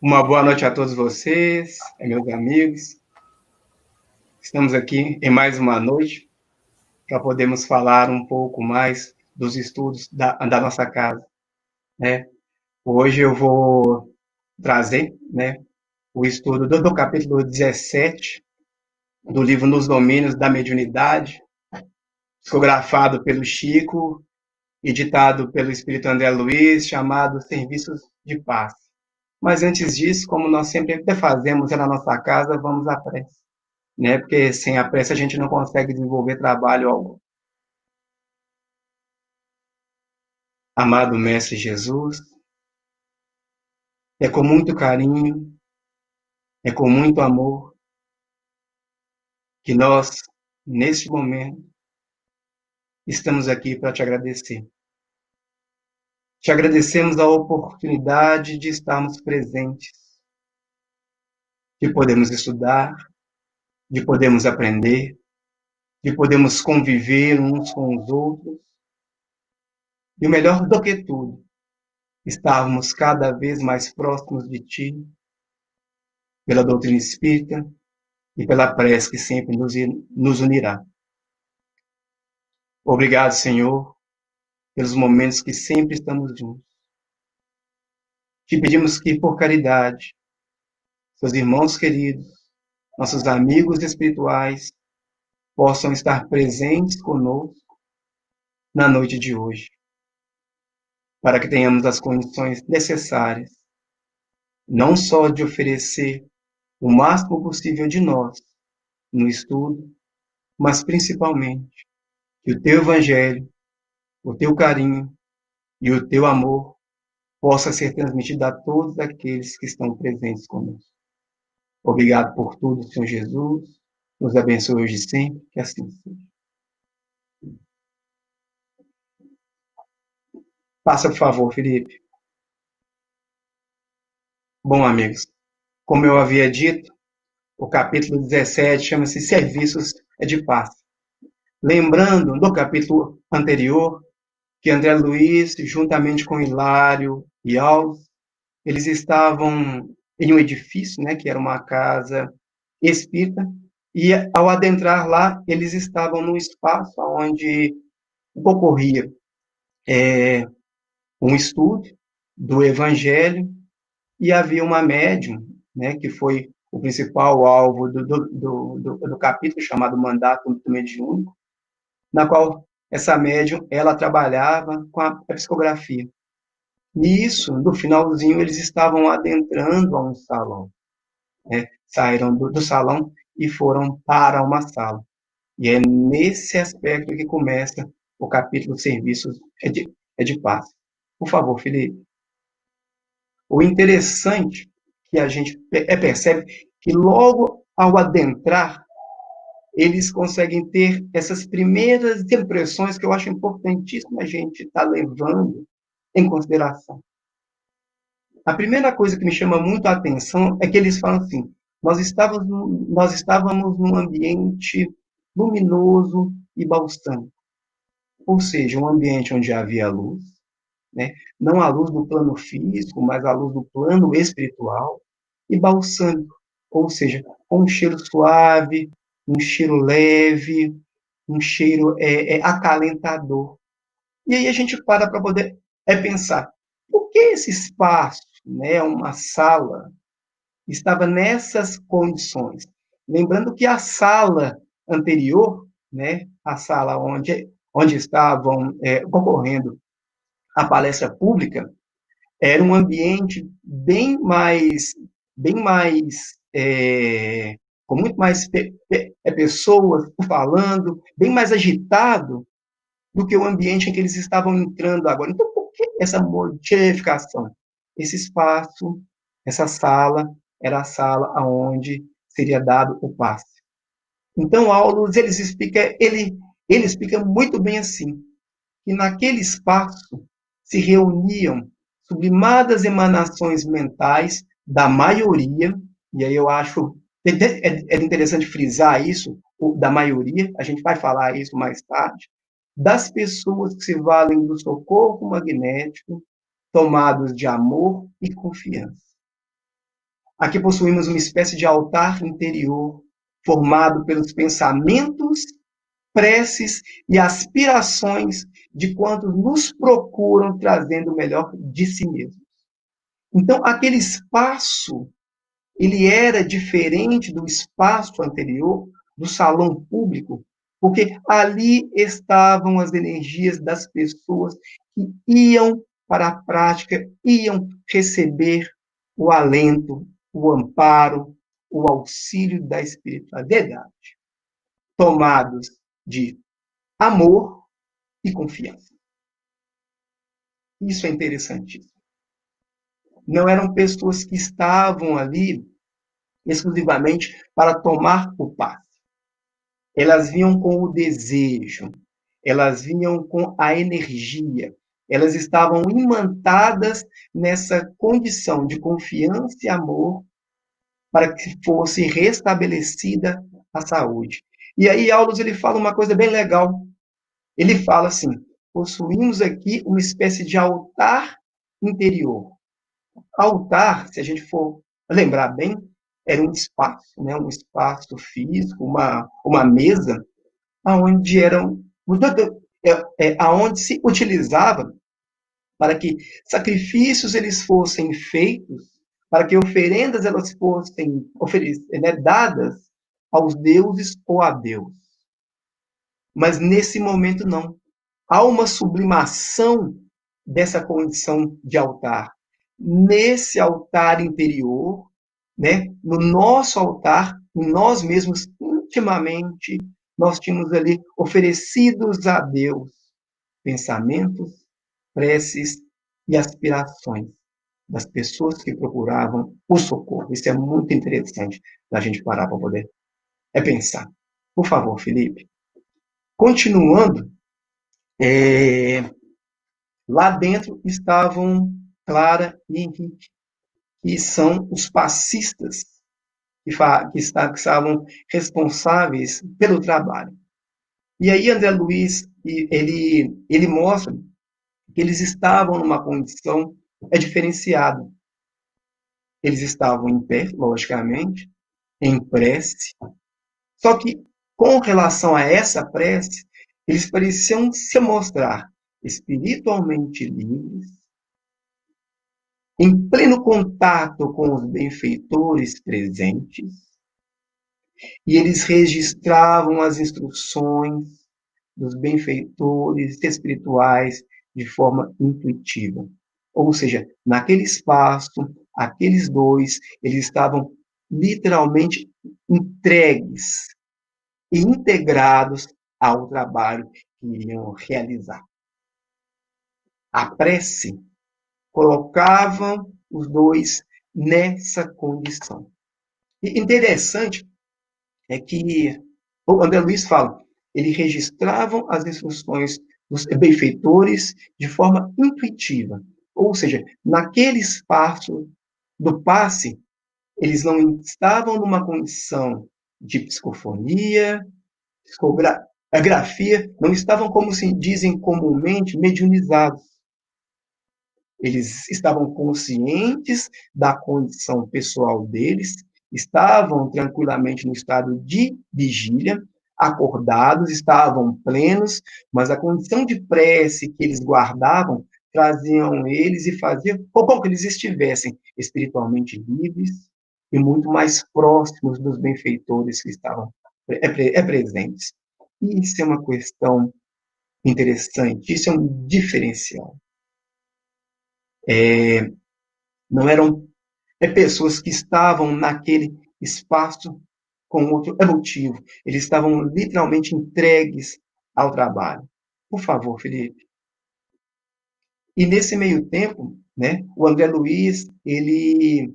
Uma boa noite a todos vocês, meus amigos. Estamos aqui em mais uma noite para podermos falar um pouco mais dos estudos da nossa casa, né? Hoje eu vou trazer, né, o estudo do capítulo 17 do livro Nos Domínios da Mediunidade, psicografado pelo Chico, editado pelo Espírito André Luiz, chamado Serviços de Paz. Mas antes disso, como nós sempre fazemos na nossa casa, vamos à prece, né? Porque sem a prece a gente não consegue desenvolver trabalho algum. Amado Mestre Jesus, é com muito carinho, é com muito amor que nós, neste momento, estamos aqui para te agradecer. Te agradecemos a oportunidade de estarmos presentes, de podermos estudar, de podermos aprender, de podermos conviver uns com os outros, e o melhor do que tudo, estarmos cada vez mais próximos de Ti, pela doutrina espírita e pela prece que sempre nos unirá. Obrigado, Senhor, pelos momentos que sempre estamos juntos. Te pedimos que, por caridade, seus irmãos queridos, nossos amigos espirituais, possam estar presentes conosco na noite de hoje, para que tenhamos as condições necessárias, não só de oferecer o máximo possível de nós no estudo, mas principalmente que o teu evangelho, o teu carinho e o teu amor possa ser transmitido a todos aqueles que estão presentes conosco. Obrigado por tudo, Senhor Jesus. Nos abençoe hoje e sempre, que assim seja. Passa, por favor, Felipe. Bom, amigos, como eu havia dito, o capítulo 17 chama-se Serviços de Paz. Lembrando do capítulo anterior, que André Luiz, juntamente com Hilário e Alves, eles estavam em um edifício, né, que era uma casa espírita, e ao adentrar lá, eles estavam num espaço onde ocorria um estudo do Evangelho e havia uma médium, né, que foi o principal alvo do capítulo chamado Mandato Mediúnico, na qual essa médium ela trabalhava com a psicografia. Nisso, no finalzinho, eles estavam adentrando a um salão, né? Saíram do salão e foram para uma sala. E é nesse aspecto que começa o capítulo Serviços de Paz. Por favor, Felipe. O interessante que a gente percebe que logo ao adentrar, eles conseguem ter essas primeiras impressões que eu acho importantíssimo a gente estar levando em consideração. A primeira coisa que me chama muito a atenção é que eles falam assim: nós estávamos num ambiente luminoso e balsâmico, ou seja, um ambiente onde havia luz, né? Não a luz do plano físico, mas a luz do plano espiritual, e balsâmico, ou seja, com um cheiro suave, um cheiro leve, um cheiro acalentador. E aí a gente para poder pensar, por que esse espaço, né, uma sala, estava nessas condições? Lembrando que a sala anterior, né, a sala onde estavam concorrendo a palestra pública, era um ambiente bem mais com muito mais pessoas falando, bem mais agitado do que o ambiente em que eles estavam entrando agora. Então, por que essa modificação? Esse espaço, essa sala, era a sala aonde seria dado o passe. Então, Aulus, ele explica muito bem assim, que naquele espaço se reuniam sublimadas emanações mentais da maioria, e aí eu acho interessante frisar isso, da maioria, a gente vai falar isso mais tarde, das pessoas que se valem do socorro magnético, tomados de amor e confiança. Aqui possuímos uma espécie de altar interior formado pelos pensamentos, preces e aspirações de quantos nos procuram trazendo o melhor de si mesmos. Então, aquele espaço, ele era diferente do espaço anterior, do salão público, porque ali estavam as energias das pessoas que iam para a prática, iam receber o alento, o amparo, o auxílio da espiritualidade, tomados de amor e confiança. Isso é interessantíssimo. Não eram pessoas que estavam ali exclusivamente para tomar o passe. Elas vinham com o desejo, elas vinham com a energia, elas estavam imantadas nessa condição de confiança e amor para que fosse restabelecida a saúde. E aí, Aulos, ele fala uma coisa bem legal. Ele fala assim: possuímos aqui uma espécie de altar interior. Altar, se a gente for lembrar bem, era um espaço, né? Um espaço físico, uma mesa, onde aonde se utilizava para que sacrifícios eles fossem feitos, para que oferendas elas fossem né, dadas aos deuses ou a Deus. Mas nesse momento não. Há uma sublimação dessa condição de altar. Nesse altar interior, né, no nosso altar, em nós mesmos, intimamente, nós tínhamos ali oferecidos a Deus pensamentos, preces e aspirações das pessoas que procuravam o socorro. Isso é muito interessante da gente parar para poder pensar. Por favor, Felipe. Continuando, lá dentro estavam Clara e Henrique, que são os passistas que estavam responsáveis pelo trabalho. E aí André Luiz, ele mostra que eles estavam numa condição diferenciada. Eles estavam em pé, logicamente, em prece, só que com relação a essa prece, eles pareciam se mostrar espiritualmente livres, em pleno contato com os benfeitores presentes, e eles registravam as instruções dos benfeitores espirituais de forma intuitiva. Ou seja, naquele espaço, aqueles dois, eles estavam literalmente entregues e integrados ao trabalho que iriam realizar. A prece colocava os dois nessa condição. E interessante é que o André Luiz fala, eles registravam as instruções dos benfeitores de forma intuitiva. Ou seja, naquele espaço do passe, eles não estavam numa condição de psicofonia, psicografia, não estavam, como se dizem comumente, mediunizados. Eles estavam conscientes da condição pessoal deles, estavam tranquilamente no estado de vigília, acordados, estavam plenos, mas a condição de prece que eles guardavam traziam eles e faziam com que eles estivessem espiritualmente livres e muito mais próximos dos benfeitores que estavam presentes. Isso é uma questão interessante, isso é um diferencial. Não eram pessoas que estavam naquele espaço com outro motivo. Eles estavam literalmente entregues ao trabalho. Por favor, Felipe. E nesse meio tempo, né, o André Luiz, ele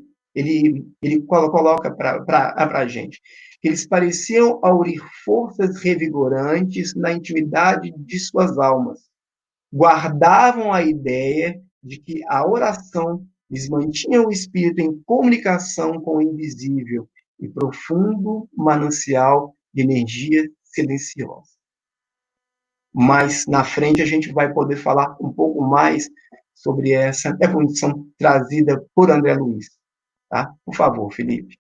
coloca para a gente que eles pareciam aurir forças revigorantes na intimidade de suas almas. Guardavam a ideia de que a oração lhes mantinha o espírito em comunicação com o invisível e profundo manancial de energia silenciosa. Mas na frente a gente vai poder falar um pouco mais sobre essa condição trazida por André Luiz. Tá? Por favor, Felipe.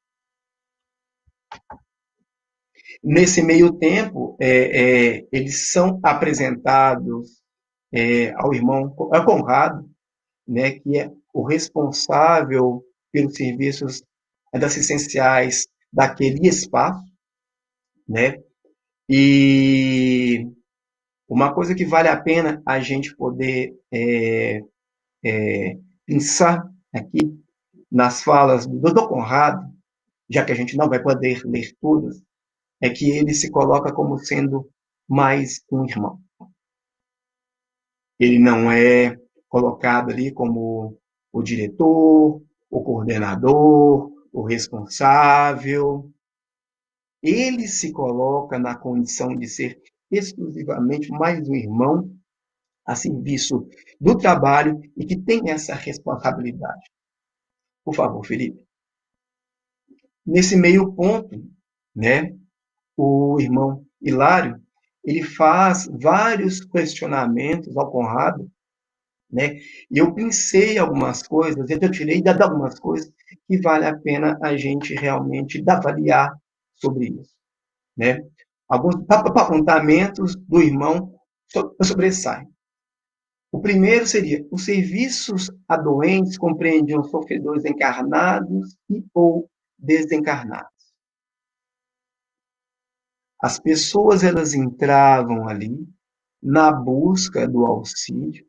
Nesse meio tempo, eles são apresentados ao irmão Conrado, né, que é o responsável pelos serviços assistenciais daquele espaço, né? E uma coisa que vale a pena a gente poder pensar aqui nas falas do Dr. Conrado, já que a gente não vai poder ler todas, é que ele se coloca como sendo mais um irmão. Ele não é colocado ali como o diretor, o coordenador, o responsável. Ele se coloca na condição de ser exclusivamente mais um irmão a serviço do trabalho e que tem essa responsabilidade. Por favor, Felipe. Nesse meio ponto, né, o irmão Hilário, ele faz vários questionamentos ao Conrado, né? E eu pensei algumas coisas, eu tirei de algumas coisas que vale a pena a gente realmente avaliar sobre isso, né? Alguns apontamentos do irmão sobressaem. O primeiro seria: os serviços a doentes compreendiam sofredores encarnados e ou desencarnados. As pessoas elas entravam ali na busca do auxílio,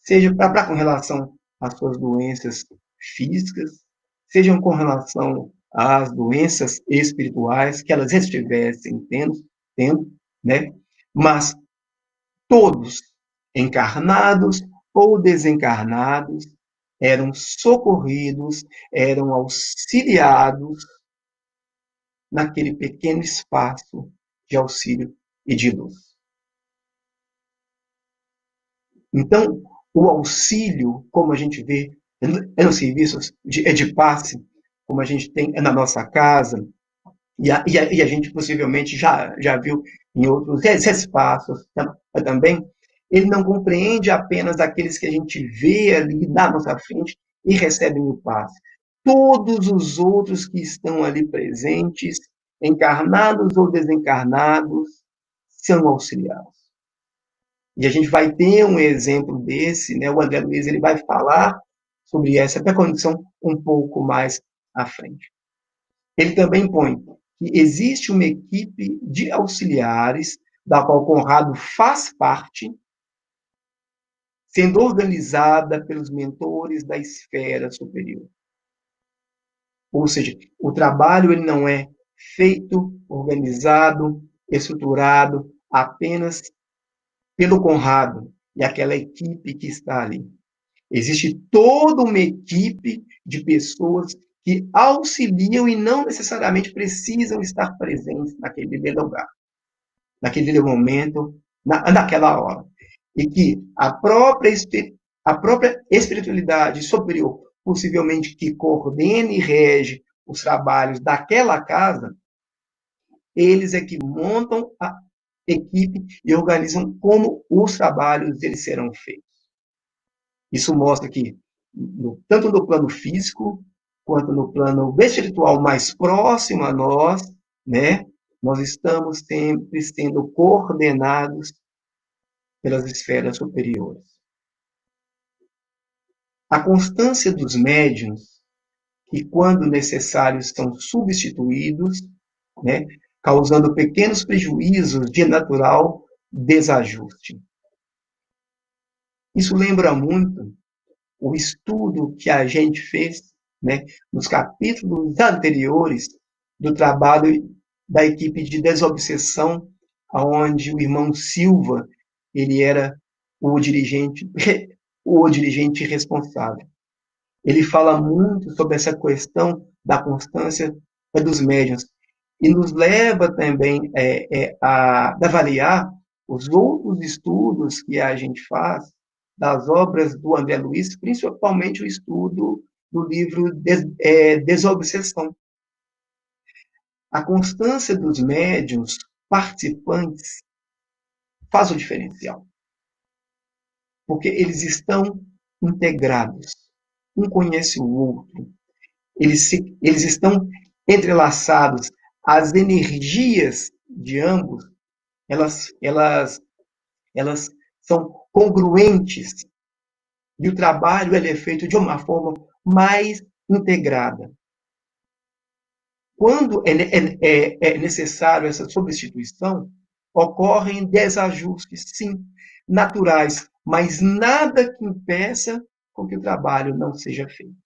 seja com relação às suas doenças físicas, sejam com relação às doenças espirituais que elas estivessem tendo, né? Mas todos, encarnados ou desencarnados, eram socorridos, eram auxiliados naquele pequeno espaço de auxílio e de luz. Então, o auxílio, como a gente vê nos serviços de passe, como a gente tem na nossa casa, e a gente possivelmente já viu em outros espaços também, ele não compreende apenas aqueles que a gente vê ali na nossa frente e recebem o passe. Todos os outros que estão ali presentes, encarnados ou desencarnados, são auxiliados. E a gente vai ter um exemplo desse, né? O André Luiz ele vai falar sobre essa condição um pouco mais à frente. Ele também põe que existe uma equipe de auxiliares, da qual Conrado faz parte, sendo organizada pelos mentores da esfera superior. Ou seja, o trabalho ele não é feito, organizado, estruturado apenas pelo Conrado e aquela equipe que está ali. Existe toda uma equipe de pessoas que auxiliam e não necessariamente precisam estar presentes naquele lugar, naquele momento, naquela hora. E que a própria espiritualidade superior, possivelmente que coordene e rege os trabalhos daquela casa, eles é que montam a equipe e organizam como os trabalhos eles serão feitos. Isso mostra que, tanto no plano físico, quanto no plano espiritual mais próximo a nós, né, nós estamos sempre sendo coordenados pelas esferas superiores. A constância dos médiuns, que quando necessário são substituídos, né, causando pequenos prejuízos de natural desajuste. Isso lembra muito o estudo que a gente fez, né, nos capítulos anteriores do trabalho da equipe de desobsessão, onde o irmão Silva ele era o dirigente, o dirigente responsável. Ele fala muito sobre essa questão da constância dos médiuns e nos leva também a avaliar os outros estudos que a gente faz das obras do André Luiz, principalmente o estudo do livro Desobsessão. A constância dos médiuns participantes faz o diferencial, porque eles estão integrados, um conhece o outro. eles estão entrelaçados. As energias de ambos, elas são congruentes, e o trabalho ele é feito de uma forma mais integrada. Quando é necessário essa substituição, ocorrem desajustes, sim, naturais, mas nada que impeça com que o trabalho não seja feito.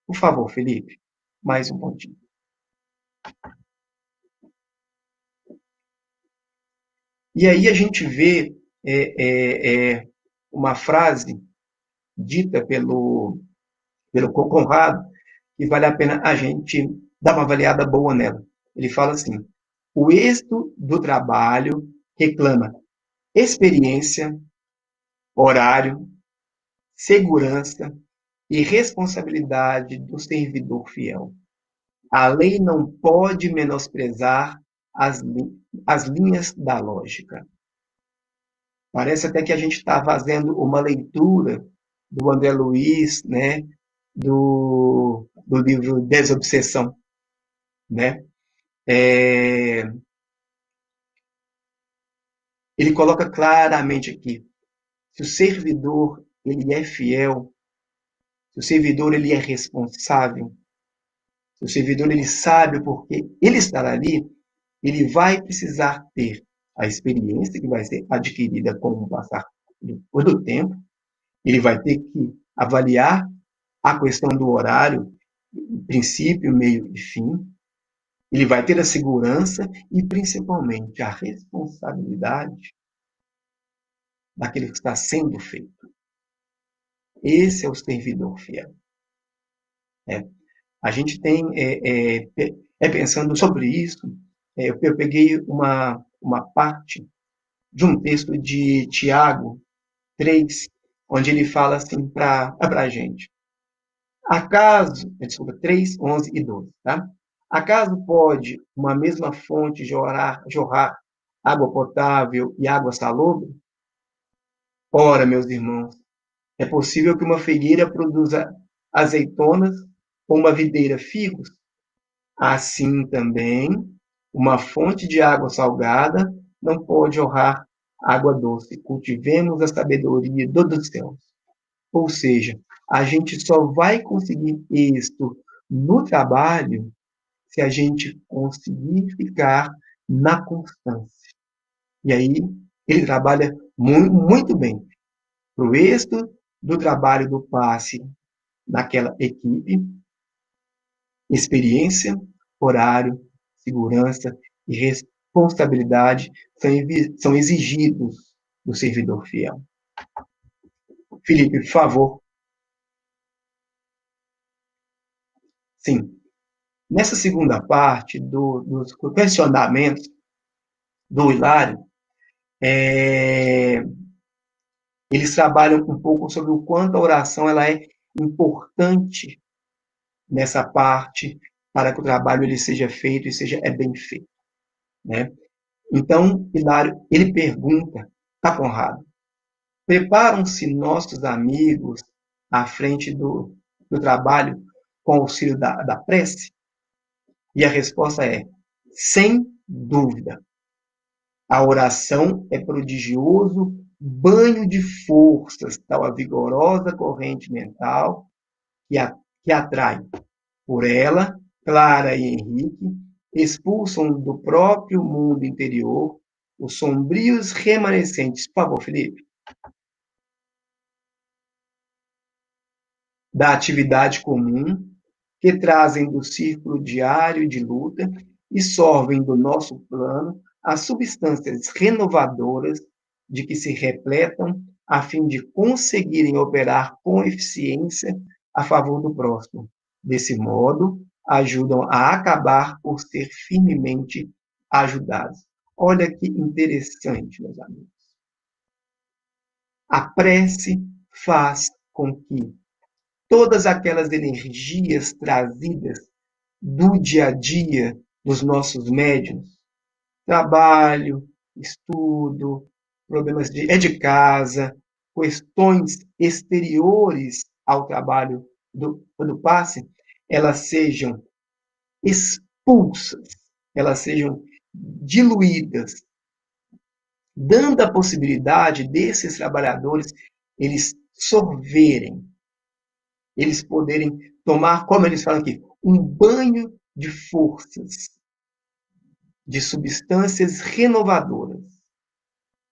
Por favor, Felipe, mais um pontinho. E aí a gente vê uma frase dita pelo Conrado, que vale a pena a gente dar uma avaliada boa nela. Ele fala assim: o êxito do trabalho reclama experiência, horário, segurança e responsabilidade do servidor fiel. A lei não pode menosprezar as linhas da lógica. Parece até que a gente está fazendo uma leitura do André Luiz, né, do livro Desobsessão, né? Ele coloca claramente aqui: se o servidor ele é fiel, se o servidor ele é responsável, se o servidor ele sabe porque ele estará ali, ele vai precisar ter a experiência que vai ser adquirida com o passar do tempo, ele vai ter que avaliar a questão do horário, princípio, meio e fim, ele vai ter a segurança e, principalmente, a responsabilidade daquilo que está sendo feito. Esse é o servidor fiel. A gente tem, pensando sobre isso, eu peguei uma parte de um texto de Tiago 3, onde ele fala assim para a gente: acaso, desculpa, 3, 11 e 12, tá? Acaso pode uma mesma fonte jorrar água potável e água salobre? Ora, meus irmãos, é possível que uma figueira produza azeitonas ou uma videira figos? Assim também, uma fonte de água salgada não pode jorrar água doce. Cultivemos a sabedoria dos céus. Ou seja, a gente só vai conseguir êxito no trabalho se a gente conseguir ficar na constância. E aí, ele trabalha muito, muito bem para o êxito do trabalho do passe naquela equipe, experiência, horário, segurança e responsabilidade são exigidos do servidor fiel. Felipe, por favor. Sim. Nessa segunda parte dos questionamentos do Hilário, eles trabalham um pouco sobre o quanto a oração ela é importante nessa parte para que o trabalho ele seja feito e seja bem feito, né? Então, Hilário, ele pergunta, tá, Conrado, preparam-se nossos amigos à frente do trabalho com auxílio da prece? E a resposta é, sem dúvida. A oração é prodigioso banho de forças, tal a vigorosa corrente mental que atrai. Por ela, Clara e Henrique expulsam do próprio mundo interior os sombrios remanescentes. Por favor, Felipe. Da atividade comum, que trazem do círculo diário de luta e sorvem do nosso plano as substâncias renovadoras de que se repletam a fim de conseguirem operar com eficiência a favor do próximo. Desse modo, ajudam a acabar por ser firmemente ajudados. Olha que interessante, meus amigos. A prece faz com que todas aquelas energias trazidas do dia a dia dos nossos médiuns, trabalho, estudo, problemas de casa, questões exteriores ao trabalho do passe, elas sejam expulsas, elas sejam diluídas, dando a possibilidade desses trabalhadores eles sorverem, eles poderem tomar, como eles falam aqui, um banho de forças, de substâncias renovadoras,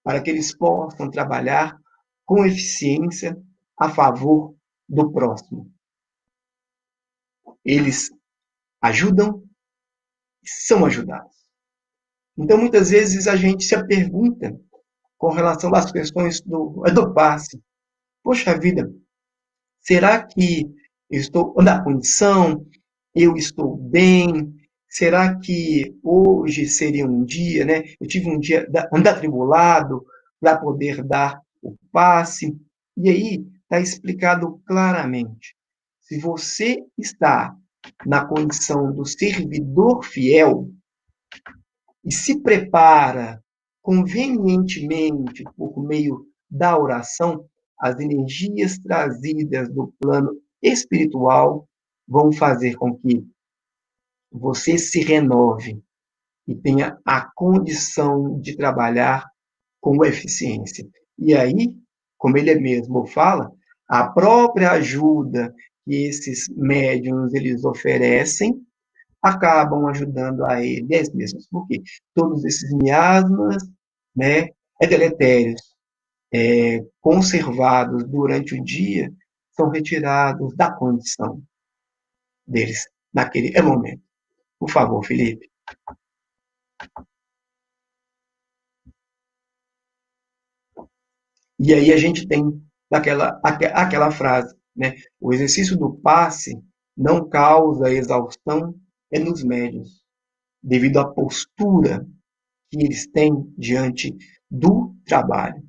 para que eles possam trabalhar com eficiência a favor do próximo. Eles ajudam e são ajudados. Então, muitas vezes, a gente se pergunta com relação às questões do passe. Poxa vida, será que eu estou na condição? Eu estou bem? Será que hoje seria um dia, né? Eu tive um dia atribulado para poder dar o passe. E aí está explicado claramente. Se você está na condição do servidor fiel e se prepara convenientemente por meio da oração, as energias trazidas do plano espiritual vão fazer com que você se renove e tenha a condição de trabalhar com eficiência. E aí, como ele mesmo fala, a própria ajuda que esses médiums eles oferecem acabam ajudando a eles mesmos, porque todos esses miasmas, né, deletérios, conservados durante o dia, são retirados da condição deles naquele momento. Por favor, Felipe. E aí a gente tem aquela frase, né? O exercício do passe não causa exaustão nos médios, devido à postura que eles têm diante do trabalho.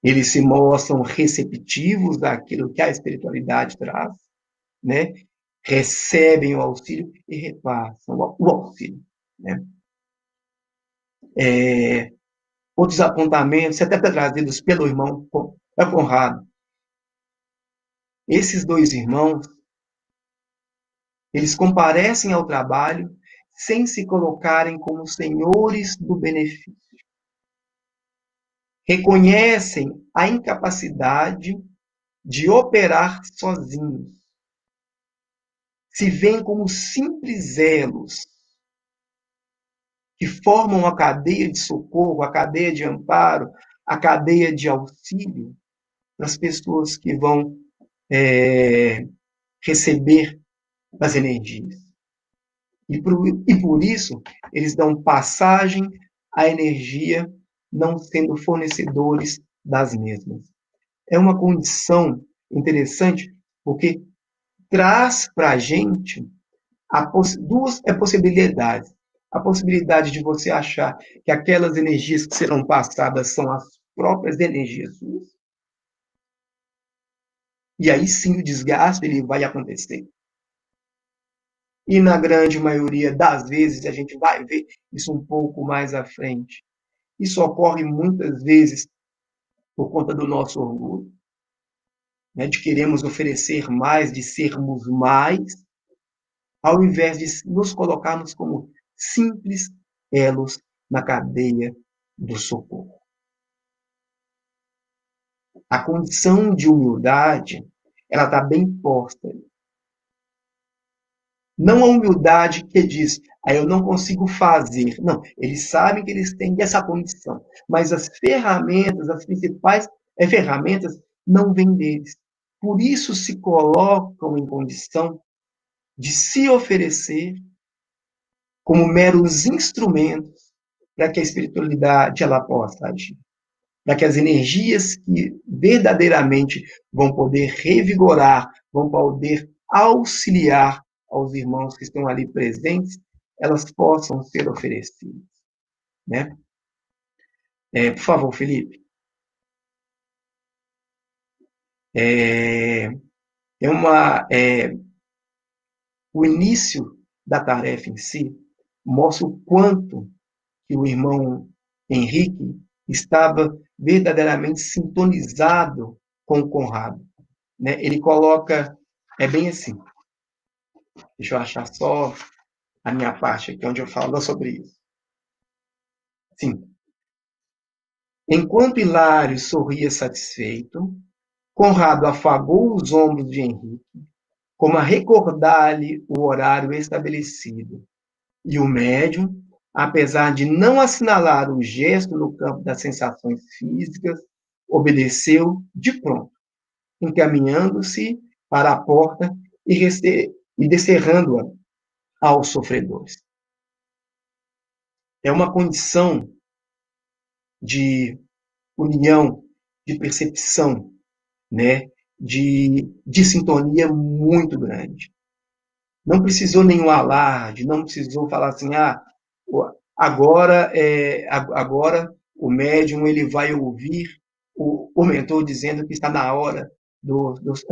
Eles se mostram receptivos daquilo que a espiritualidade traz, né? Recebem o auxílio e repassam o auxílio. Né? Outros apontamentos, até trazidos pelo irmão Conrado. Esses dois irmãos, eles comparecem ao trabalho sem se colocarem como senhores do benefício. Reconhecem a incapacidade de operar sozinhos. Se veem como simples elos que formam a cadeia de socorro, a cadeia de amparo, a cadeia de auxílio para as pessoas que vão receber as energias. E por isso, eles dão passagem à energia, não sendo fornecedores das mesmas. É uma condição interessante, porque traz para a gente duas possibilidades. A possibilidade de você achar que aquelas energias que serão passadas são as próprias energias suas, e aí sim o desgaste ele vai acontecer. E na grande maioria das vezes, a gente vai ver isso um pouco mais à frente. Isso ocorre muitas vezes por conta do nosso orgulho, né, de queremos oferecer mais, de sermos mais, ao invés de nos colocarmos como simples elos na cadeia do socorro. A condição de humildade, ela está bem posta. Não a humildade que diz, eu não consigo fazer. Não, eles sabem que eles têm essa condição. Mas as ferramentas, as principais ferramentas, não vêm deles. Por isso se colocam em condição de se oferecer como meros instrumentos para que a espiritualidade ela possa agir. Para que as energias que verdadeiramente vão poder revigorar, vão poder auxiliar aos irmãos que estão ali presentes, elas possam ser oferecidas. Né? Por favor, Felipe. O início da tarefa em si mostra o quanto que o irmão Henrique estava verdadeiramente sintonizado com o Conrado. Né? Ele coloca, bem assim, Deixa eu achar só a minha parte aqui, onde eu falo sobre isso. Sim. Enquanto Hilário sorria satisfeito, Conrado afagou os ombros de Henrique, como a recordar-lhe o horário estabelecido. E o médium, apesar de não assinalar o gesto no campo das sensações físicas, obedeceu de pronto, encaminhando-se para a porta e descerrando-a aos sofredores. É uma condição de união, de percepção, né? de sintonia muito grande. Não precisou nenhum alarde, não precisou falar assim, agora o médium ele vai ouvir o mentor dizendo que está na hora dos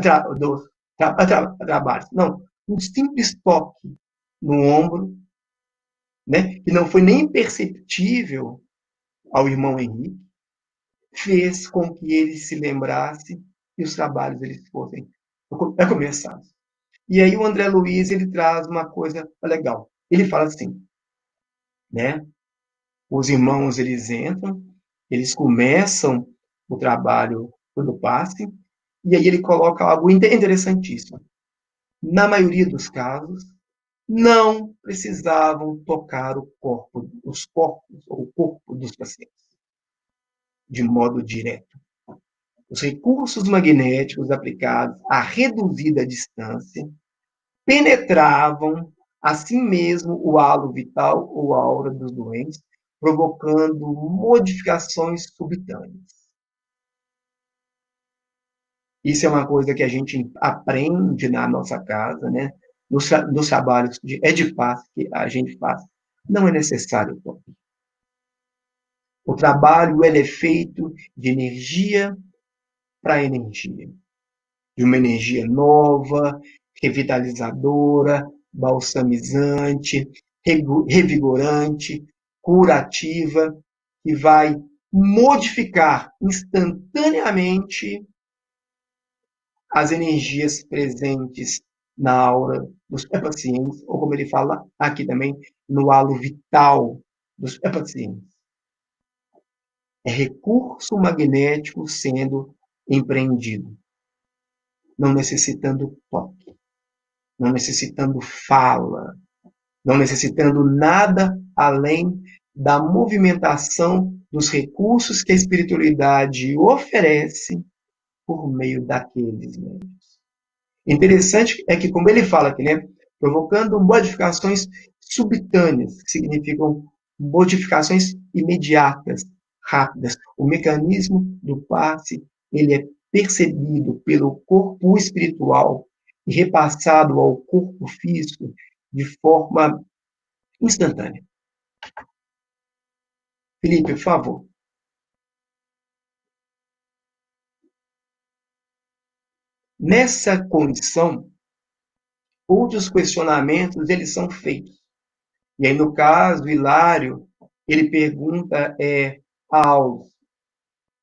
trabalhos. Não, um simples toque no ombro, né, que não foi nem perceptível ao irmão Henrique, fez com que ele se lembrasse e os trabalhos eles fossem começados. E aí o André Luiz ele traz uma coisa legal. Ele fala assim, né? Os irmãos eles entram, eles começam o trabalho do passe, e aí ele coloca algo interessantíssimo. Na maioria dos casos, não precisavam tocar os corpos ou o corpo dos pacientes de modo direto. Os recursos magnéticos aplicados a reduzida distância penetravam assim mesmo o halo vital ou aura dos doentes, provocando modificações subitâneas. Isso é uma coisa que a gente aprende na nossa casa, né? Nos trabalhos de paz que a gente faz. Não é necessário. O trabalho ele é feito de energia para energia. De uma energia nova, revitalizadora, balsamizante, revigorante, curativa, que vai modificar instantaneamente as energias presentes na aura dos pacientes, ou como ele fala aqui também, no halo vital dos pacientes. É recurso magnético sendo empreendido, não necessitando toque, não necessitando fala, não necessitando nada além da movimentação dos recursos que a espiritualidade oferece por meio daqueles meios. Interessante é que, como ele fala aqui, né, provocando modificações subitâneas, que significam modificações imediatas, rápidas. O mecanismo do passe ele é percebido pelo corpo espiritual e repassado ao corpo físico de forma instantânea. Felipe, por favor. Nessa condição, outros questionamentos eles são feitos. E aí, no caso, Hilário, ele pergunta a Aulus.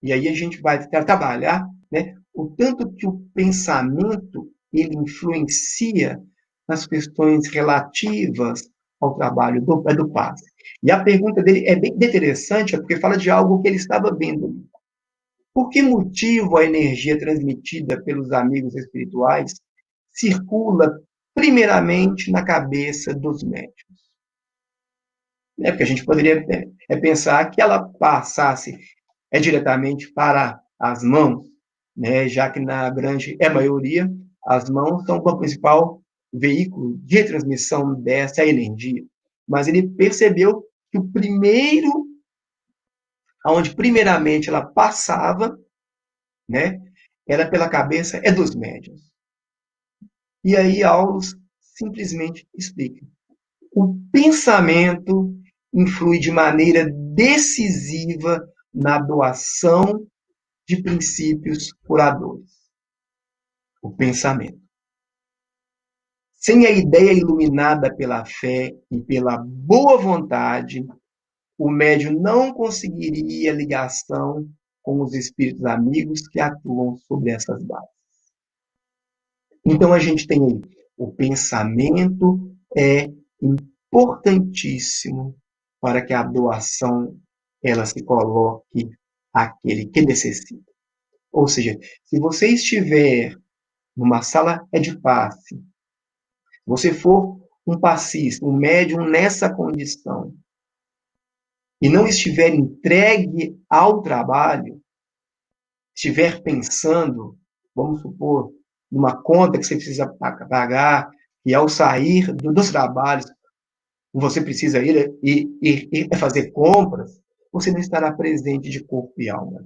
E aí a gente vai trabalhar, né, o tanto que o pensamento ele influencia nas questões relativas ao trabalho do passe. E a pergunta dele é bem interessante, porque fala de algo que ele estava vendo. Por que motivo a energia transmitida pelos amigos espirituais circula primeiramente na cabeça dos médiuns? Porque a gente poderia pensar que ela passasse diretamente para as mãos, né? Já que na grande maioria as mãos são o principal veículo de transmissão dessa energia. Mas ele percebeu que o primeiro, aonde primeiramente ela passava, né, era pela cabeça dos médiuns. E aí Aulus simplesmente explica. O pensamento influi de maneira decisiva na doação de princípios curadores. O pensamento. Sem a ideia iluminada pela fé e pela boa vontade, o médium não conseguiria ligação com os espíritos amigos que atuam sobre essas bases. Então, a gente tem aí O pensamento é importantíssimo para que a doação ela se coloque àquele que necessita. Ou seja, se você estiver numa sala de passe, você for um passista, um médium nessa condição, e não estiver entregue ao trabalho, estiver pensando, vamos supor, numa conta que você precisa pagar, e ao sair dos trabalhos, você precisa ir fazer compras, você não estará presente de corpo e alma.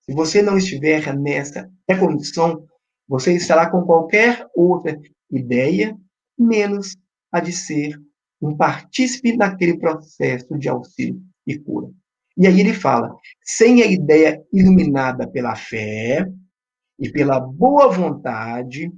Se você não estiver nessa condição, você estará com qualquer outra ideia, menos a de ser um partícipe naquele processo de auxílio e cura. E aí ele fala, sem a ideia iluminada pela fé e pela boa vontade,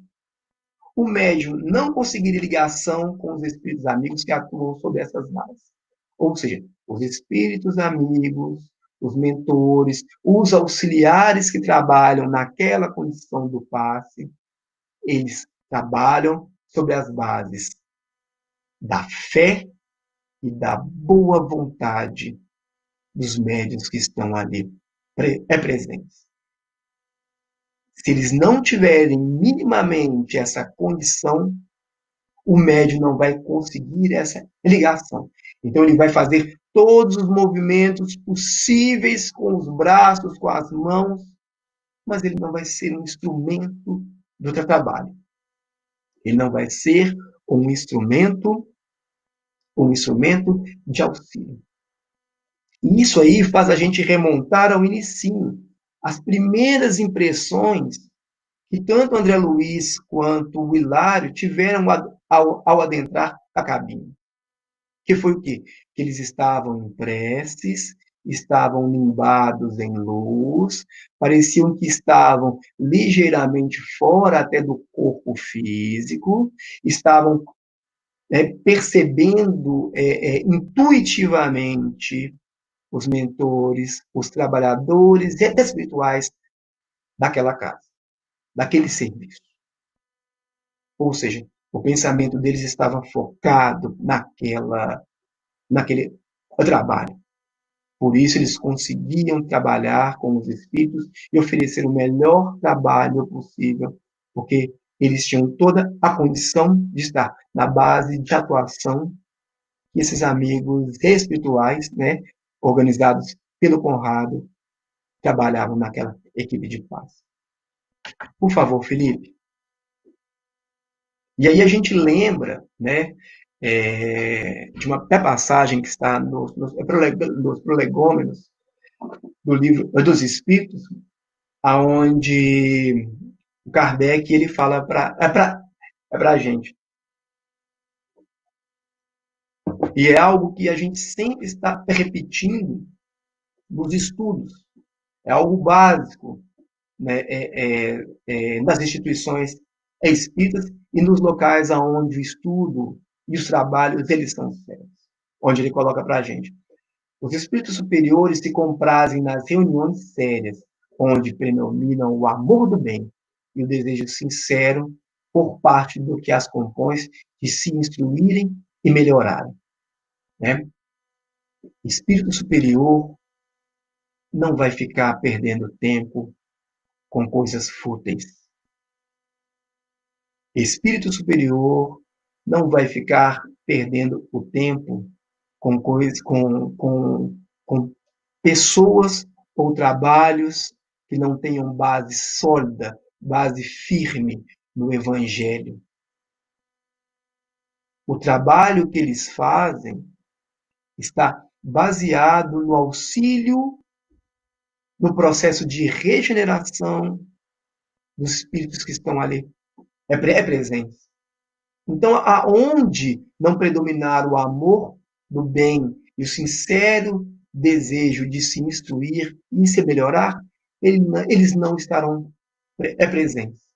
o médium não conseguiria ligação com os espíritos amigos que atuam sobre essas bases. Ou seja, os espíritos amigos, os mentores, os auxiliares que trabalham naquela condição do passe, eles trabalham sobre as bases da fé e da boa vontade dos médiuns que estão ali presentes. Se eles não tiverem minimamente essa condição, o médium não vai conseguir essa ligação. Então, ele vai fazer todos os movimentos possíveis com os braços, com as mãos, mas ele não vai ser um instrumento do trabalho. Ele não vai ser um instrumento de auxílio. E isso aí faz a gente remontar ao início, as primeiras impressões que tanto André Luiz quanto o Hilário tiveram ao adentrar a cabine. Que foi o quê? Que eles estavam em preces, estavam limbados em luz, pareciam que estavam ligeiramente fora até do corpo físico, estavam percebendo intuitivamente os mentores, os trabalhadores espirituais daquela casa, daquele serviço. Ou seja, o pensamento deles estava focado naquele trabalho. Por isso, eles conseguiam trabalhar com os espíritos e oferecer o melhor trabalho possível, porque eles tinham toda a condição de estar na base de atuação que esses amigos espirituais, né, organizados pelo Conrado, trabalhavam naquela equipe de paz. Por favor, Felipe. E aí a gente lembra, né, de uma passagem que está nos prolegômenos do livro dos Espíritos, aonde o Kardec ele fala para a gente. E é algo que a gente sempre está repetindo nos estudos. É algo básico, né, nas instituições espíritas e nos locais onde o estudo e os trabalhos eles são sérios. Onde ele coloca para a gente. Os espíritos superiores se comprazem nas reuniões sérias, onde predominam o amor do bem e o desejo sincero por parte do que as compõe de se instruírem e melhorarem. Né? Espírito superior não vai ficar perdendo tempo com coisas fúteis. Espírito superior não vai ficar perdendo o tempo com coisas, com pessoas ou trabalhos que não tenham base sólida, base firme no Evangelho. O trabalho que eles fazem está baseado no auxílio, no processo de regeneração dos espíritos que estão ali presentes. Então, aonde não predominar o amor do bem e o sincero desejo de se instruir e se melhorar, eles não estarão presentes.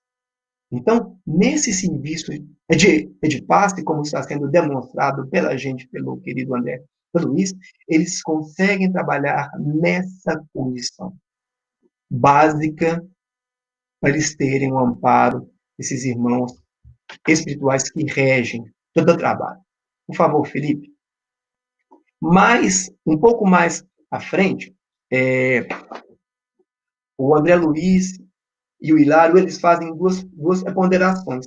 Então, nesse serviço de passe, como está sendo demonstrado pela gente, pelo querido André Luiz, eles conseguem trabalhar nessa condição básica para eles terem um amparo esses irmãos espirituais que regem todo o trabalho. Por favor, Felipe. Mas, um pouco mais à frente, o André Luiz e o Hilário, eles fazem duas ponderações,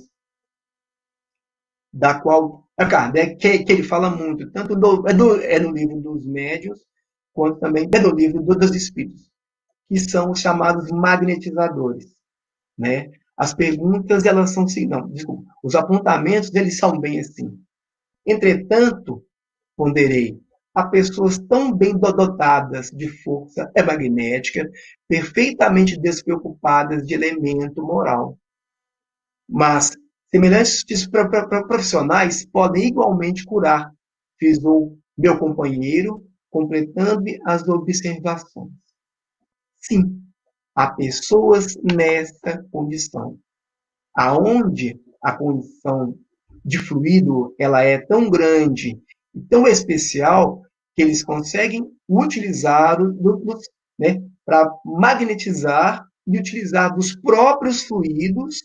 da qual a Kardec, que ele fala muito, tanto no livro dos médiuns, quanto também no livro dos espíritos, que são os chamados magnetizadores, né? As perguntas, elas são, não, desculpa, os apontamentos, eles são bem assim. Entretanto, ponderei, há pessoas tão bem dotadas de força magnética, perfeitamente despreocupadas de elemento moral. Mas semelhantes profissionais podem igualmente curar, frisou meu companheiro, completando as observações. Sim, há pessoas nessa condição, aonde a condição de fluido ela é tão grande e tão especial que eles conseguem utilizar né, para magnetizar e utilizar dos próprios fluidos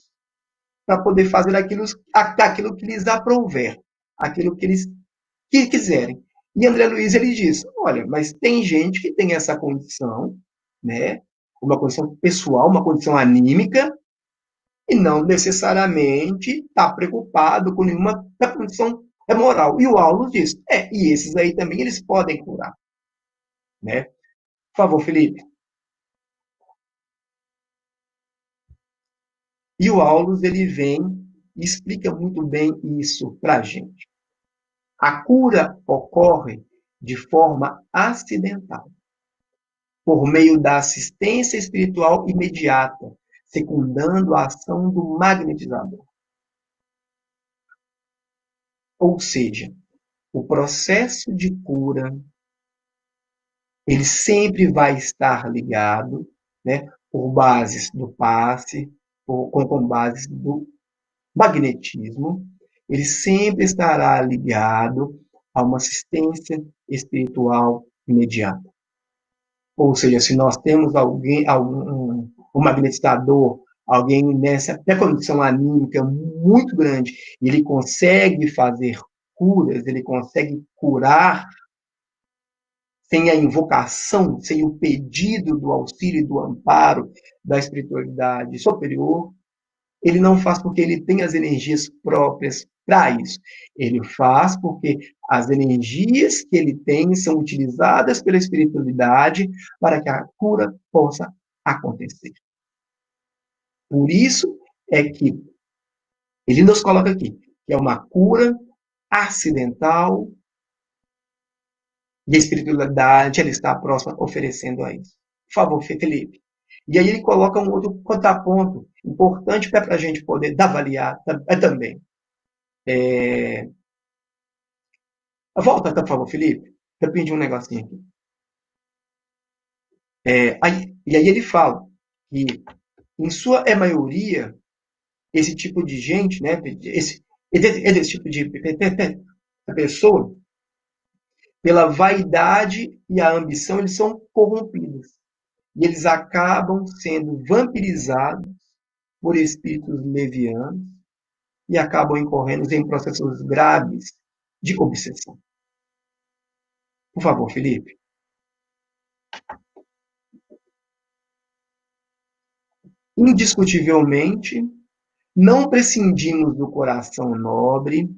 para poder fazer aquilo que lhes aprouver, aquilo que eles quiserem. E André Luiz ele diz, olha, mas tem gente que tem essa condição, né, uma condição pessoal, uma condição anímica, e não necessariamente está preocupado com nenhuma condição moral. E o Aulus diz, e esses aí também eles podem curar. Né? Por favor, Felipe. E o Aulus, ele vem e explica muito bem isso para a gente. A cura ocorre de forma acidental, por meio da assistência espiritual imediata, secundando a ação do magnetizador. Ou seja, o processo de cura, ele sempre vai estar ligado, né, por bases do passe, com bases do magnetismo, ele sempre estará ligado a uma assistência espiritual imediata. Ou seja, se nós temos um magnetizador, alguém nessa condição anímica muito grande, e ele consegue fazer curas, ele consegue curar sem a invocação, sem o pedido do auxílio e do amparo da espiritualidade superior, ele não faz porque ele tem as energias próprias para isso. Ele faz porque as energias que ele tem são utilizadas pela espiritualidade para que a cura possa acontecer. Por isso é que ele nos coloca aqui, que é uma cura acidental e a espiritualidade ela está próxima oferecendo a isso. Por favor, Felipe. E aí ele coloca um outro contraponto importante para a gente poder avaliar também. Volta, por favor, Felipe. Eu pedi um negocinho aqui. E aí ele fala que, em sua maioria, esse tipo de gente, né, esse tipo de pessoa, pela vaidade e a ambição, eles são corrompidos. E eles acabam sendo vampirizados por espíritos levianos e acabam incorrendo em processos graves de obsessão. Por favor, Felipe. Indiscutivelmente, não prescindimos do coração nobre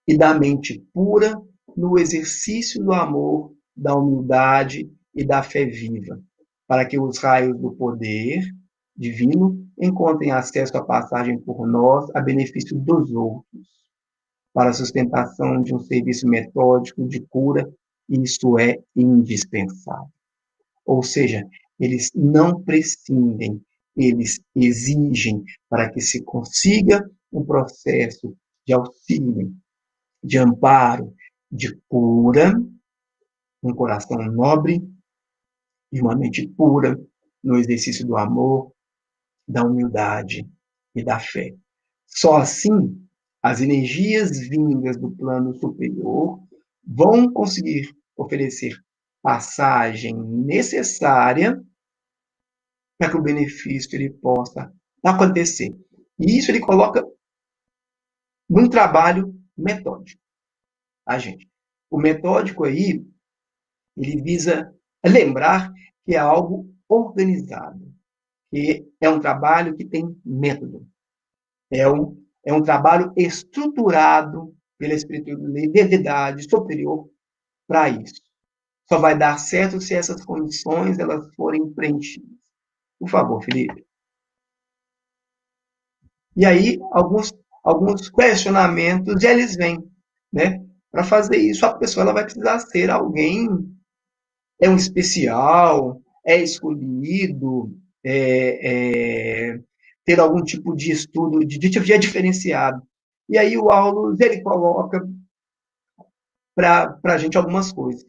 e da mente pura no exercício do amor, da humildade e da fé viva, para que os raios do poder divino encontrem acesso à passagem por nós a benefício dos outros, para a sustentação de um serviço metódico de cura, isso é indispensável. Ou seja, eles não prescindem, eles exigem para que se consiga um processo de auxílio, de amparo, de cura, um coração nobre e uma mente pura no exercício do amor, da humildade e da fé. Só assim, as energias vindas do plano superior vão conseguir oferecer passagem necessária para que o benefício ele possa acontecer. E isso ele coloca num trabalho metódico, tá, gente? O metódico aí, ele visa lembrar que é algo organizado, que é um trabalho que tem método, é um trabalho estruturado pela espiritualidade superior para isso. Só vai dar certo se essas condições elas forem preenchidas. Por favor, Felipe. E aí, alguns questionamentos, eles vêm, né? Para fazer isso, a pessoa ela vai precisar ser alguém, é um especial, é escolhido, ter algum tipo de estudo, de diferenciado. E aí o Aulus, ele coloca para a gente algumas coisas.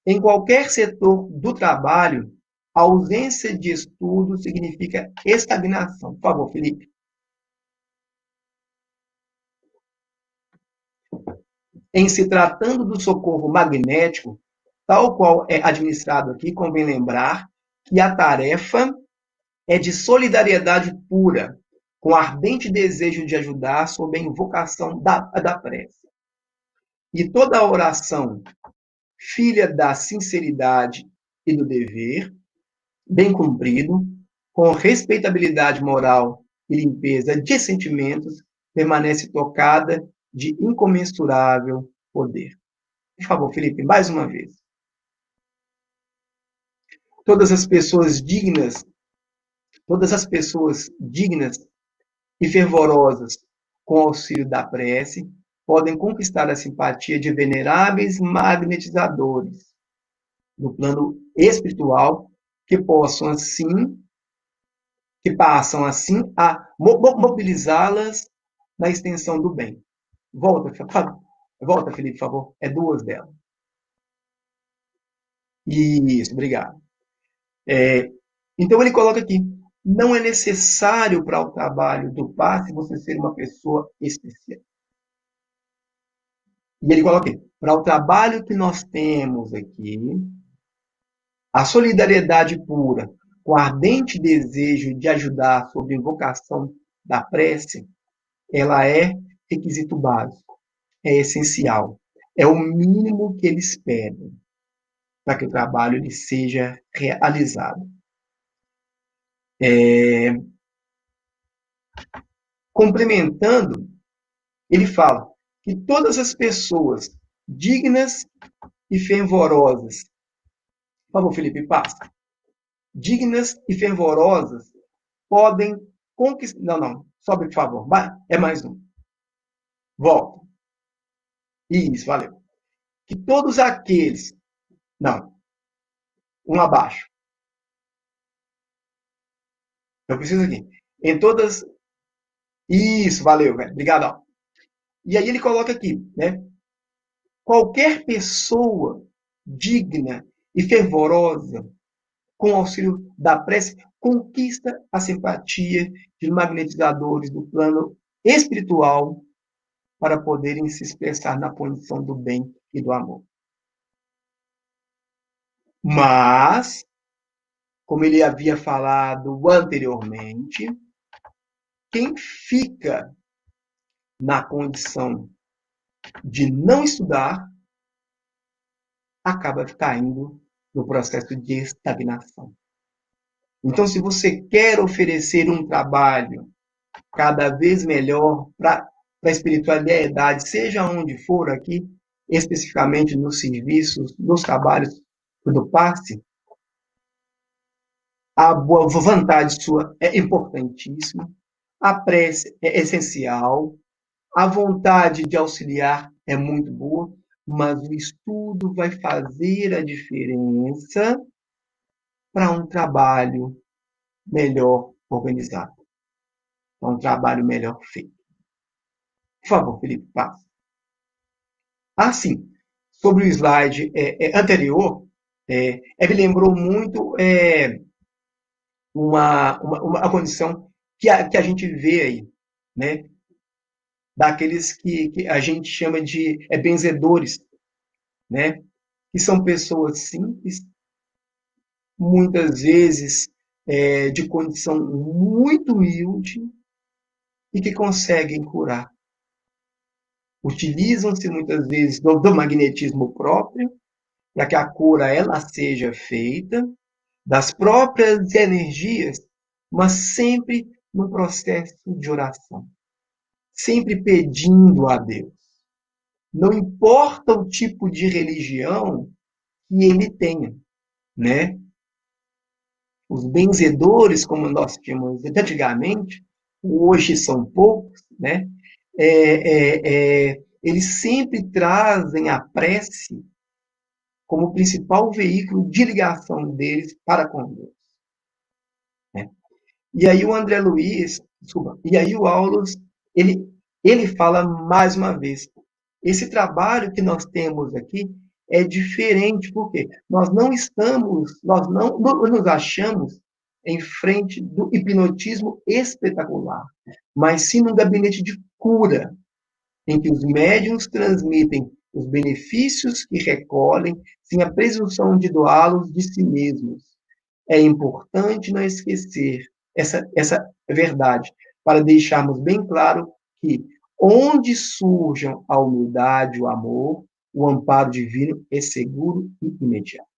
Em qualquer setor do trabalho, a ausência de estudo significa estagnação. Por favor, Felipe. Em se tratando do socorro magnético, tal qual é administrado aqui, convém lembrar que a tarefa é de solidariedade pura, com ardente desejo de ajudar sob a invocação da prece. E toda oração, filha da sinceridade e do dever, bem cumprido, com respeitabilidade moral e limpeza de sentimentos, permanece tocada de incomensurável poder. Por favor, Felipe, mais uma vez. Todas as pessoas dignas, todas as pessoas dignas e fervorosas com auxílio da prece podem conquistar a simpatia de veneráveis magnetizadores no plano espiritual que passam assim a mobilizá-las na extensão do bem. Volta, Felipe, por favor. É duas delas. Isso, obrigado. Então ele coloca aqui, não é necessário para o trabalho do passe você ser uma pessoa especial. E ele coloca aqui, para o trabalho que nós temos aqui, a solidariedade pura, com ardente desejo de ajudar sob invocação da prece, ela é requisito básico, é essencial, é o mínimo que eles pedem para que o trabalho ele seja realizado. Complementando, ele fala que todas as pessoas dignas e fervorosas, por favor, Felipe, passa, dignas e fervorosas podem conquistar, não, sobe, por favor, é mais um, volta, isso, valeu, que todos aqueles, não, um abaixo, eu preciso aqui, em todas, isso, valeu, velho, obrigado. E aí ele coloca aqui, né, qualquer pessoa digna e fervorosa com o auxílio da prece, conquista a simpatia de magnetizadores do plano espiritual para poderem se expressar na condição do bem e do amor. Mas, como ele havia falado anteriormente, quem fica na condição de não estudar acaba caindo no processo de estagnação. Então, se você quer oferecer um trabalho cada vez melhor para a espiritualidade, seja onde for aqui, especificamente nos serviços, nos trabalhos do passe, a boa vontade sua é importantíssima, a prece é essencial, a vontade de auxiliar é muito boa, mas o estudo vai fazer a diferença para um trabalho melhor organizado, para um trabalho melhor feito. Por favor, Felipe, passe. Sim, sobre o slide anterior, me lembrou muito uma condição que a gente vê aí, né? Daqueles que a gente chama de benzedores, né? Que são pessoas simples, muitas vezes de condição muito humilde, e que conseguem curar. Utilizam-se muitas vezes do magnetismo próprio para que a cura ela seja feita, das próprias energias, mas sempre num processo de oração, sempre pedindo a Deus. Não importa o tipo de religião que ele tenha, né? Os benzedores, como nós tínhamos antigamente, hoje são poucos, né? Eles sempre trazem a prece como principal veículo de ligação deles para com Deus, né? E aí o André Luiz, desculpa, e aí o Aulus, ele fala mais uma vez, esse trabalho que nós temos aqui é diferente, porque nós não nos achamos em frente do hipnotismo espetacular, mas sim num gabinete de cura, em que os médiuns transmitem os benefícios que recolhem, sem a presunção de doá-los de si mesmos. É importante não esquecer essa verdade, para deixarmos bem claro que onde surjam a humildade, o amor, o amparo divino é seguro e imediato.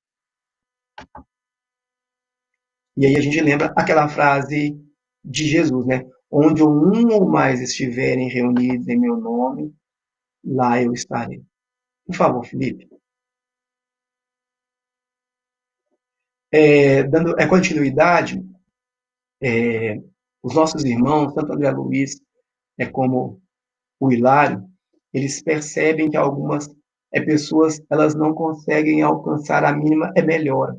E aí a gente lembra aquela frase de Jesus, né? Onde um ou mais estiverem reunidos em meu nome, lá eu estarei. Por favor, Felipe. Dando continuidade, os nossos irmãos, tanto André Luiz como o Hilário, eles percebem que algumas pessoas elas não conseguem alcançar a mínima melhora.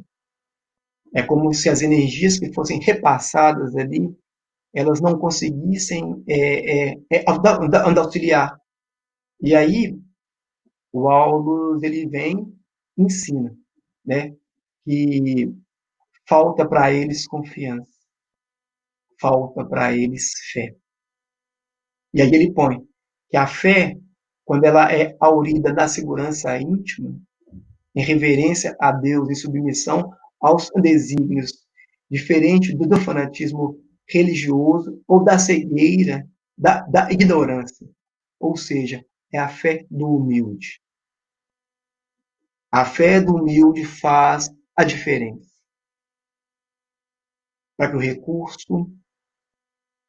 É como se as energias que fossem repassadas ali, elas não conseguissem auxiliar. E aí, o Aulus, ele vem e ensina, né, que falta para eles confiança, falta para eles fé. E aí ele põe que a fé, quando ela é aurida da segurança íntima, em reverência a Deus e submissão aos desígnios, diferente do fanatismo religioso ou da cegueira, da ignorância. Ou seja, é a fé do humilde. A fé do humilde faz a diferença. Para que o recurso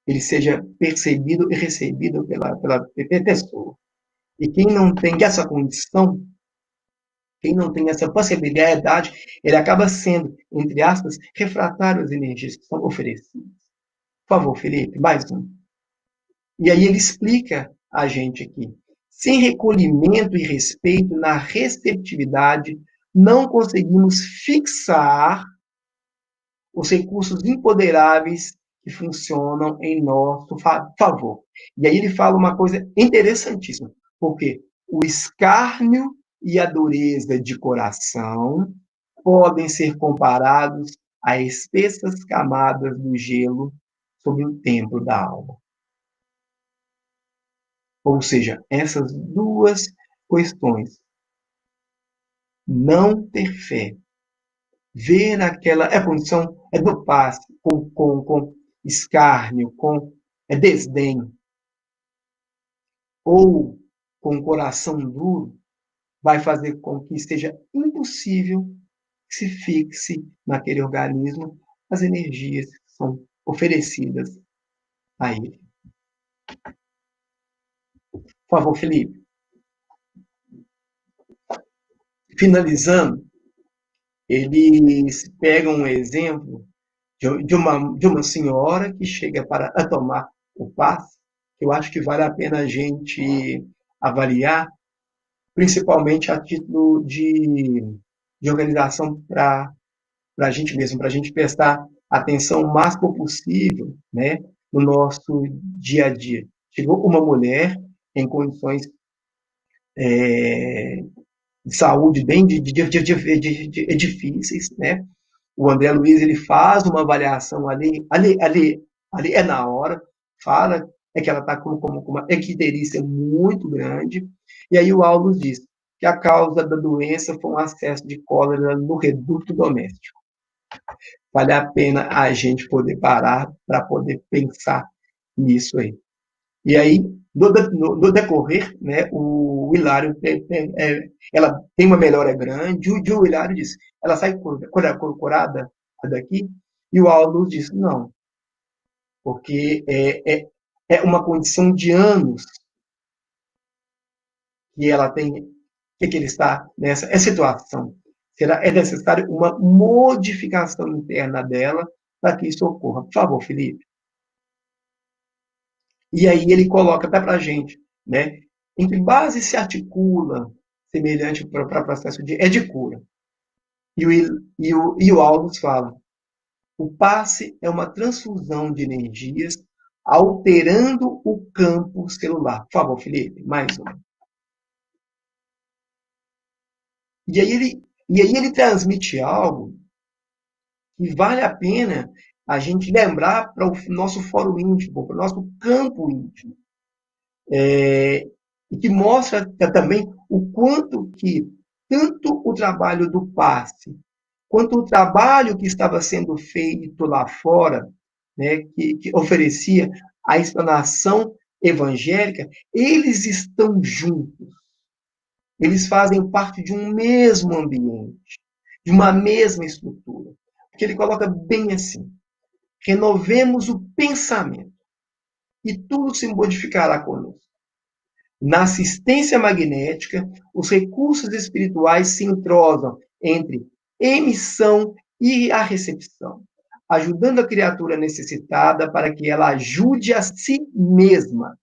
ele seja percebido e recebido pela pessoa. E quem não tem essa condição, quem não tem essa possibilidade, ele acaba sendo, entre aspas, refratário às energias que são oferecidas. Por favor, Felipe, mais um. E aí ele explica a gente aqui. Sem recolhimento e respeito na receptividade, não conseguimos fixar os recursos imponderáveis que funcionam em nosso favor. E aí ele fala uma coisa interessantíssima, porque o escárnio e a dureza de coração podem ser comparados a espessas camadas do gelo sobre o templo da alma. Ou seja, essas duas questões. Não ter fé, ver naquela condição do passe, com escárnio, com desdém, ou com coração duro, vai fazer com que seja impossível que se fixe naquele organismo as energias que são oferecidas a ele. Por favor, Felipe. Finalizando, eles pegam um exemplo de uma senhora que chega para tomar o passe, que eu acho que vale a pena a gente avaliar, principalmente a título de organização para a gente mesmo, para a gente prestar atenção o máximo possível, né, no nosso dia a dia. Chegou uma mulher em condições de saúde bem difíceis, né? O André Luiz ele faz uma avaliação ali é na hora, fala que ela está com uma icterícia muito grande, e aí o Aulus diz que a causa da doença foi um acesso de cólera no reduto doméstico. Vale a pena a gente poder parar para poder pensar nisso aí. E aí, no decorrer, né, o Hilário, ela tem uma melhora grande, o Hilário diz, ela sai curada daqui, e o Aldo diz, não, porque é uma condição de anos que ela tem, que ele está nessa situação. É necessário uma modificação interna dela para que isso ocorra. Por favor, Felipe. E aí ele coloca até para a gente, né? Em que base se articula semelhante para processo de cura. E o Aldous fala, o passe é uma transfusão de energias alterando o campo celular. Por favor, Felipe, mais um. E aí ele transmite algo que vale a pena a gente lembrar para o nosso fórum íntimo, para o nosso campo íntimo. E que mostra também o quanto que tanto o trabalho do passe, quanto o trabalho que estava sendo feito lá fora, né, que oferecia a explanação evangélica, eles estão juntos. Eles fazem parte de um mesmo ambiente, de uma mesma estrutura. Porque ele coloca bem assim: renovemos o pensamento e tudo se modificará conosco. Na assistência magnética, os recursos espirituais se entrosam entre emissão e a recepção, ajudando a criatura necessitada para que ela ajude a si mesma.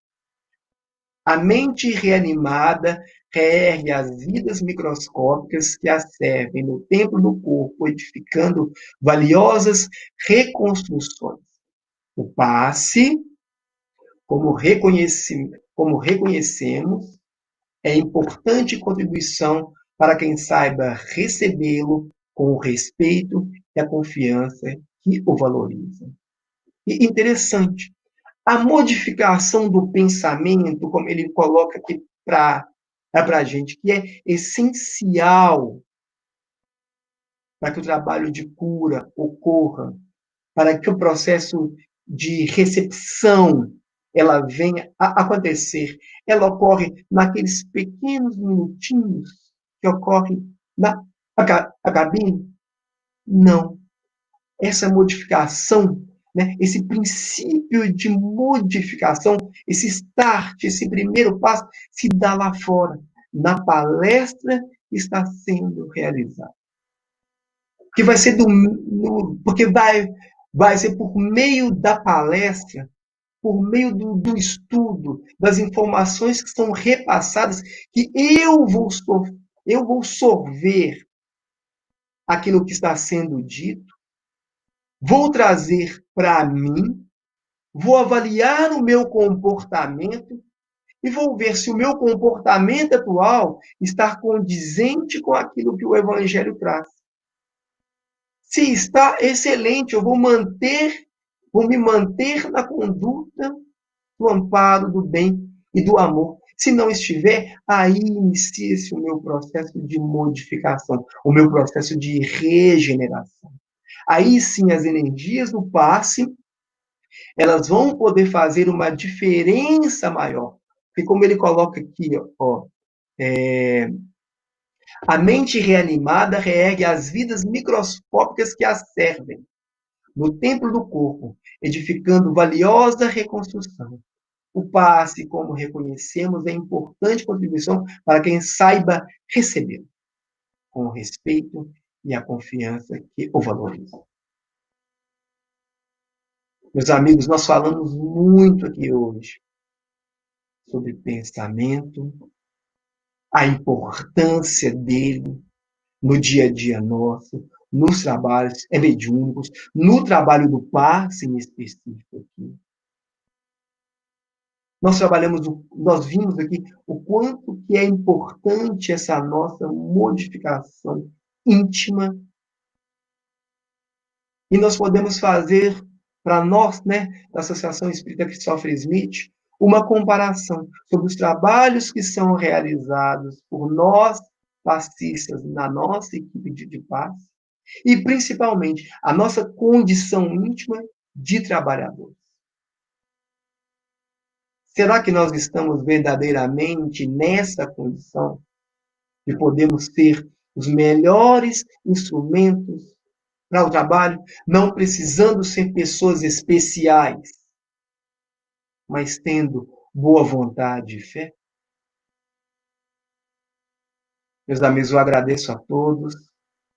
A mente reanimada reergue as vidas microscópicas que a servem no templo do corpo, edificando valiosas reconstruções. O passe, como reconhecemos, é importante contribuição para quem saiba recebê-lo com o respeito e a confiança que o valorizam. E interessante, a modificação do pensamento, como ele coloca aqui para a gente, que é essencial para que o trabalho de cura ocorra, para que o processo de recepção ela venha a acontecer. Ela ocorre naqueles pequenos minutinhos que ocorre na cabine? Não. Essa modificação, né, esse princípio de modificação, esse start, esse primeiro passo, se dá lá fora, na palestra que está sendo realizada. Que vai ser porque vai ser por meio da palestra, por meio do estudo, das informações que são repassadas, que eu vou sorver aquilo que está sendo dito, vou trazer para mim, vou avaliar o meu comportamento e vou ver se o meu comportamento atual está condizente com aquilo que o Evangelho traz. Se está excelente, eu vou me manter na conduta do amparo, do bem e do amor. Se não estiver, aí inicia-se o meu processo de modificação, o meu processo de regeneração. Aí sim as energias do passe, elas vão poder fazer uma diferença maior. Porque como ele coloca aqui, a mente reanimada reergue as vidas microscópicas que a servem no templo do corpo, edificando valiosa reconstrução. O passe, como reconhecemos, é importante contribuição para quem saiba receber, com o respeito e a confiança que o valoriza. Meus amigos, nós falamos muito aqui hoje sobre pensamento, a importância dele no dia a dia nosso, nos trabalhos mediúnicos, no trabalho do passe em específico aqui. Nós vimos aqui o quanto que é importante essa nossa modificação íntima. E nós podemos fazer, para nós, né, da Associação Espírita Christopher Smith, uma comparação sobre os trabalhos que são realizados por nós, passistas, na nossa equipe de passe, e, principalmente, a nossa condição íntima de trabalhadores. Será que nós estamos verdadeiramente nessa condição de podermos ser os melhores instrumentos para o trabalho, não precisando ser pessoas especiais, mas tendo boa vontade e fé? Meus amigos, eu agradeço a todos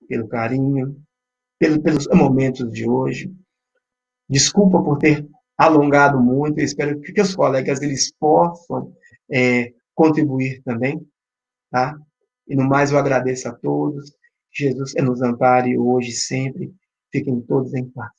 pelo carinho, pelos momentos de hoje. Desculpa por ter alongado muito, eu espero que os colegas eles possam contribuir também, tá? E no mais eu agradeço a todos. Jesus nos ampare hoje e sempre. Fiquem todos em paz.